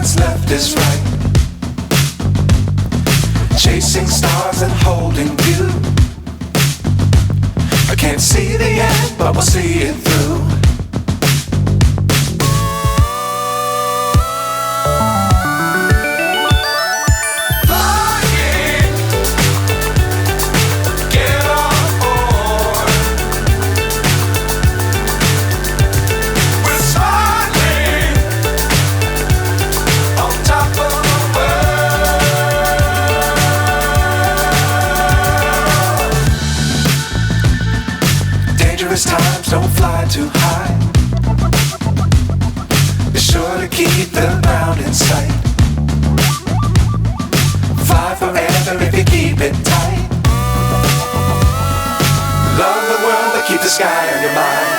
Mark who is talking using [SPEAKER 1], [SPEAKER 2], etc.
[SPEAKER 1] what's left is right. Chasing stars and holding you. I can't see the end, but we'll see it through. Times don't fly too high. Be sure to keep the ground in sight. Fly forever if you keep it tight. Love the world, but keep the sky on your mind.